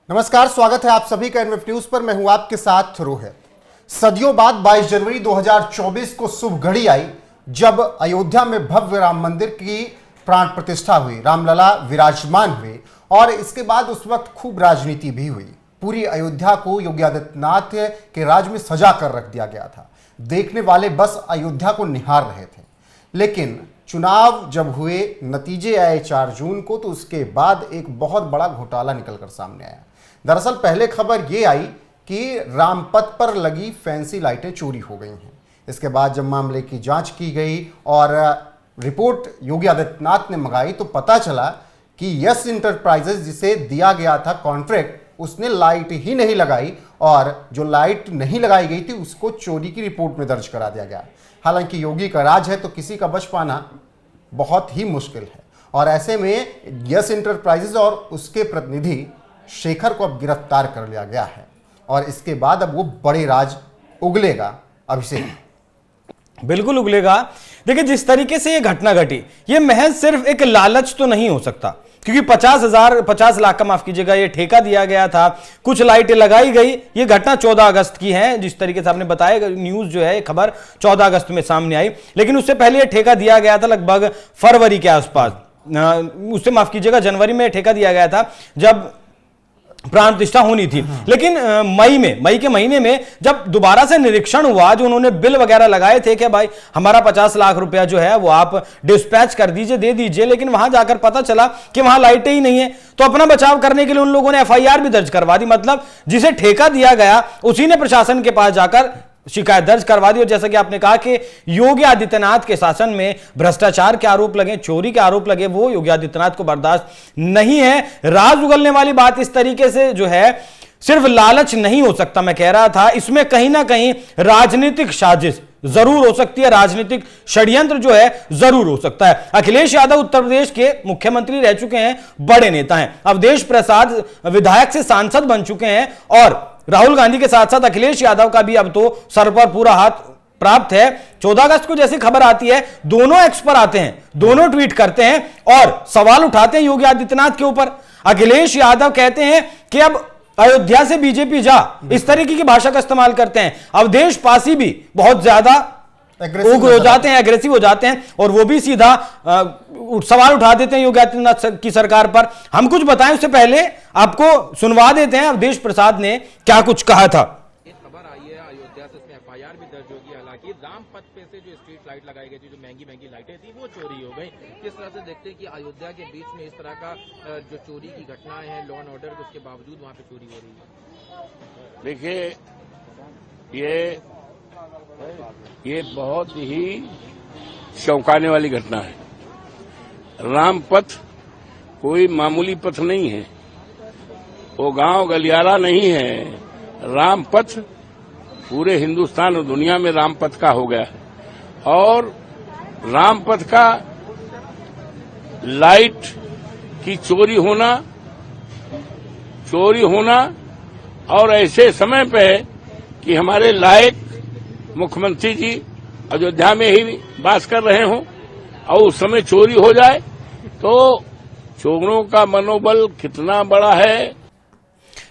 नमस्कार, स्वागत है आप सभी का एनएफ न्यूज पर। मैं हूं आपके साथ रोहित। सदियों बाद 22 जनवरी 2024 को शुभ घड़ी आई जब अयोध्या में भव्य राम मंदिर की प्राण प्रतिष्ठा हुई, रामलला विराजमान हुए और इसके बाद उस वक्त खूब राजनीति भी हुई। पूरी अयोध्या को योगी आदित्यनाथ के राज में सजा कर रख दिया गया था। देखने वाले बस अयोध्या को निहार रहे थे। लेकिन चुनाव जब हुए, नतीजे आए 4 जून को, तो उसके बाद एक बहुत बड़ा घोटाला निकलकर सामने आया। दरअसल पहले खबर ये आई कि रामपथ पर लगी फैंसी लाइटें चोरी हो गई हैं। इसके बाद जब मामले की जांच की गई और रिपोर्ट योगी आदित्यनाथ ने मंगाई तो पता चला कि यस इंटरप्राइजेज जिसे दिया गया था कॉन्ट्रैक्ट, उसने लाइट ही नहीं लगाई और जो लाइट नहीं लगाई गई थी उसको चोरी की रिपोर्ट में दर्ज करा दिया गया। हालांकि योगी का राज है तो किसी का बच पाना बहुत ही मुश्किल है और ऐसे में यस इंटरप्राइजेज और उसके प्रतिनिधि शेखर को अब गिरफ्तार कर लिया गया है और इसके बाद अब वो बड़े राज उगलेगा। अभिषेक, बिल्कुल उगलेगा। देखिए, जिस तरीके से ये घटना घटी, ये महज सिर्फ एक लालच तो नहीं हो सकता, क्योंकि 50 लाख का, माफ कीजिएगा, ये ठेका दिया गया था, कुछ लाइटें लगाई गई। ये घटना 14 अगस्त की है, जिस तरीके से आपने बताया, न्यूज जो है खबर 14 अगस्त में सामने आई। लेकिन उससे पहले ये ठेका दिया गया था लगभग फरवरी के आसपास, उससे माफ कीजिएगा जनवरी में ठेका दिया गया था जब प्राण प्रतिष्ठा होनी थी। लेकिन मई के महीने में जब दोबारा से निरीक्षण हुआ, जो उन्होंने बिल वगैरह लगाए थे कि भाई हमारा 50 लाख रुपया जो है वो आप डिस्पैच कर दीजिए, दे दीजिए, लेकिन वहां जाकर पता चला कि वहां लाइटें ही नहीं है। तो अपना बचाव करने के लिए उन लोगों ने एफआईआर भी दर्ज करवा दी। मतलब जिसे ठेका दिया गया उसी ने प्रशासन के पास जाकर शिकायत दर्ज करवा दी। और जैसा कि आपने कहा कि योगी आदित्यनाथ के शासन में भ्रष्टाचार के आरोप लगे, चोरी के आरोप लगे, वो योगी आदित्यनाथ को बर्दाश्त नहीं है। राज उगलने वाली बात इस तरीके से जो है सिर्फ लालच नहीं हो सकता। मैं कह रहा था इसमें कहीं ना कहीं राजनीतिक साजिश जरूर हो सकती है, राजनीतिक षड्यंत्र जो है जरूर हो सकता है। अखिलेश यादव उत्तर प्रदेश के मुख्यमंत्री रह चुके हैं, बड़े नेता हैं। अवधेश प्रसाद विधायक से सांसद बन चुके हैं और राहुल गांधी के साथ साथ अखिलेश यादव का भी अब तो सर पर पूरा हाथ प्राप्त है। 14 अगस्त को जैसी खबर आती है, दोनों एक्स पर आते हैं, दोनों ट्वीट करते हैं और सवाल उठाते हैं योगी आदित्यनाथ के ऊपर। अखिलेश यादव कहते हैं कि अब अयोध्या से बीजेपी जा, इस तरीके की भाषा का इस्तेमाल करते हैं। अवधेश पासी भी बहुत ज्यादा उग्र हो जाते हैं, एग्रेसिव हो जाते हैं और वो भी सीधा सवाल उठा देते हैं योगी आदित्यनाथ की सरकार पर। हम कुछ बताएं उससे पहले आपको सुनवा देते हैं अवधेश प्रसाद ने क्या कुछ कहा था। खबर आई है अयोध्या से, इसमें एफआईआर भी दर्ज होगी। हालांकि रामपथ पे से जो स्ट्रीट लाइट लगाई गई थी, जो महंगी महंगी लाइटें थी, वो चोरी हो गई। किस तरह से देखते हैं कि अयोध्या के बीच में इस तरह का जो चोरी की घटनाएं हैं, लॉ एंड ऑर्डर, उसके बावजूद वहाँ पे चोरी हो रही है? देखिए, ये बहुत ही चौंकाने वाली घटना है। रामपथ कोई मामूली पथ नहीं है, वो गांव गलियारा नहीं है। रामपथ पूरे हिंदुस्तान और दुनिया में रामपथ का हो गया है और रामपथ का लाइट की चोरी होना और ऐसे समय पे है कि हमारे लायक मुख्यमंत्री जी अयोध्या में ही वास कर रहे हों और उस समय चोरी हो जाए तो चोरों का मनोबल कितना बड़ा है।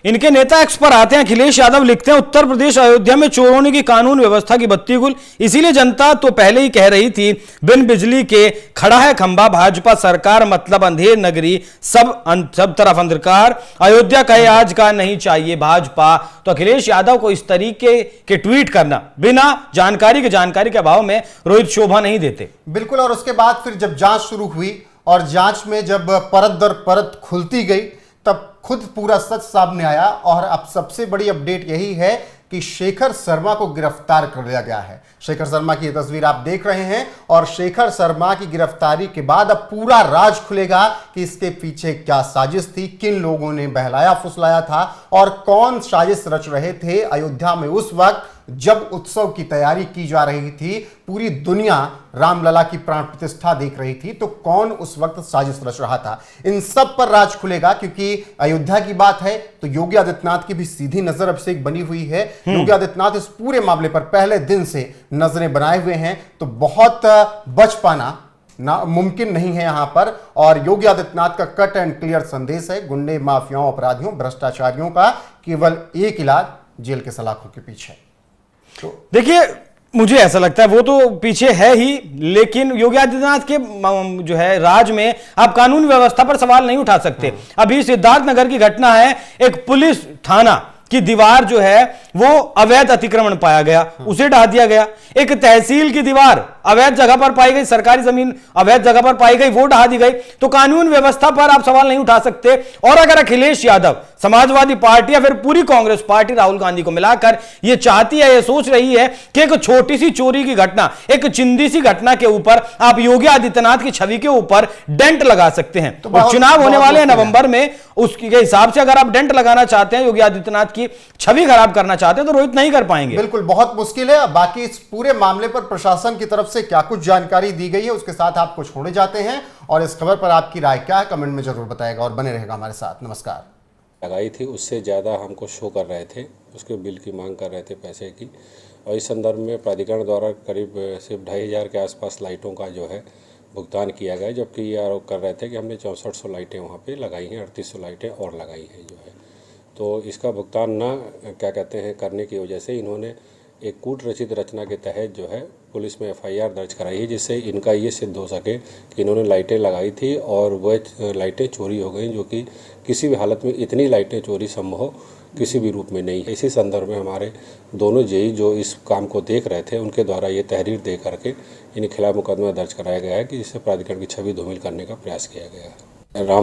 इनके नेता एक्स पर आते हैं। अखिलेश यादव लिखते हैं, उत्तर प्रदेश अयोध्या में चोरों की कानून व्यवस्था की बत्ती गुल। इसीलिए जनता तो पहले ही कह रही थी, बिन बिजली के खड़ा है खंभा, भाजपा सरकार मतलब अंधेर नगरी, सब तरफ अंधकार, अयोध्या कहे आज का नहीं चाहिए भाजपा। तो अखिलेश यादव को इस तरीके के ट्वीट करना बिना जानकारी के अभाव में रोहित शोभा नहीं देते। बिल्कुल। और उसके बाद फिर जब जांच शुरू हुई और जांच में जब परत दर परत खुलती गई तब खुद पूरा सच सामने आया और अब सबसे बड़ी अपडेट यही है कि शेखर शर्मा को गिरफ्तार कर लिया गया है। शेखर शर्मा की तस्वीर आप देख रहे हैं और शेखर शर्मा की गिरफ्तारी के बाद अब पूरा राज खुलेगा कि इसके पीछे क्या साजिश थी, किन लोगों ने बहलाया फुसलाया था और कौन साजिश रच रहे थे अयोध्या में उस वक्त जब उत्सव की तैयारी की जा रही थी। पूरी दुनिया रामलला की प्राण प्रतिष्ठा देख रही थी, तो कौन उस वक्त साजिश रच रहा था, इन सब पर राज खुलेगा। क्योंकि अयोध्या की बात है तो योगी आदित्यनाथ की भी सीधी नजर अभिषेक बनी हुई है। योगी आदित्यनाथ इस पूरे मामले पर पहले दिन से नजरें बनाए हुए हैं, तो बहुत बच पाना मुमकिन नहीं है यहां पर। और योगी आदित्यनाथ का कट एंड क्लियर संदेश है, गुंडे, माफियाओं, अपराधियों, भ्रष्टाचारियों का केवल एक इलाज जेल के सलाखों के पीछे। तो देखिए, मुझे ऐसा लगता है वो तो पीछे है ही, लेकिन योगी आदित्यनाथ के जो है राज में आप कानून व्यवस्था पर सवाल नहीं उठा सकते। अभी सिद्धार्थनगर की घटना है, एक पुलिस थाना की दीवार जो है वो अवैध अतिक्रमण पाया गया, उसे ढा दिया गया। एक तहसील की दीवार अवैध जगह पर पाई गई, सरकारी जमीन अवैध जगह पर पाई गई, वो ढा दी गई। तो कानून व्यवस्था पर आप सवाल नहीं उठा सकते। और अगर अखिलेश यादव, समाजवादी पार्टी या फिर पूरी कांग्रेस पार्टी राहुल गांधी को मिलाकर ये चाहती है, ये सोच रही है कि एक छोटी सी चोरी की घटना, एक चिंदी सी घटना के ऊपर आप योगी आदित्यनाथ की छवि के ऊपर डेंट लगा सकते हैं। तो और चुनाव होने वाले हैं नवंबर में, उसके हिसाब से अगर आप डेंट लगाना चाहते हैं, योगी आदित्यनाथ की छवि खराब करना चाहते हैं, तो रोहित नहीं कर पाएंगे। बिल्कुल, बहुत मुश्किल है। बाकी इस पूरे मामले पर प्रशासन की तरफ से क्या कुछ जानकारी दी गई है, उसके साथ आपको छोड़े जाते हैं। और इस खबर पर आपकी राय क्या है, कमेंट में जरूर बताएगा और बने रहेगा हमारे साथ। नमस्कार। लगाई थी उससे ज़्यादा हमको शो कर रहे थे, उसके बिल की मांग कर रहे थे पैसे की। और इस संदर्भ में प्राधिकरण द्वारा करीब सिर्फ 2500 के आसपास लाइटों का जो है भुगतान किया गया, जबकि ये आरोप कर रहे थे कि हमने 6400 लाइटें वहाँ पे लगाई हैं, 3800 लाइटें और लगाई हैं जो है। तो इसका भुगतान ना क्या कहते हैं करने की वजह से इन्होंने एक कूट रचित रचना के तहत जो है पुलिस में FIR दर्ज कराई है, जिससे इनका ये सिद्ध हो सके कि इन्होंने लाइटें लगाई थी और वह लाइटें चोरी हो गई, जो कि किसी भी हालत में इतनी लाइटें चोरी संभव किसी भी रूप में नहीं है। इसी संदर्भ में हमारे दोनों जेई जो इस काम को देख रहे थे, उनके द्वारा ये तहरीर दे करके इनके खिलाफ मुकदमा दर्ज कराया गया है कि जिससे प्राधिकरण की छवि धूमिल करने का प्रयास किया गया है।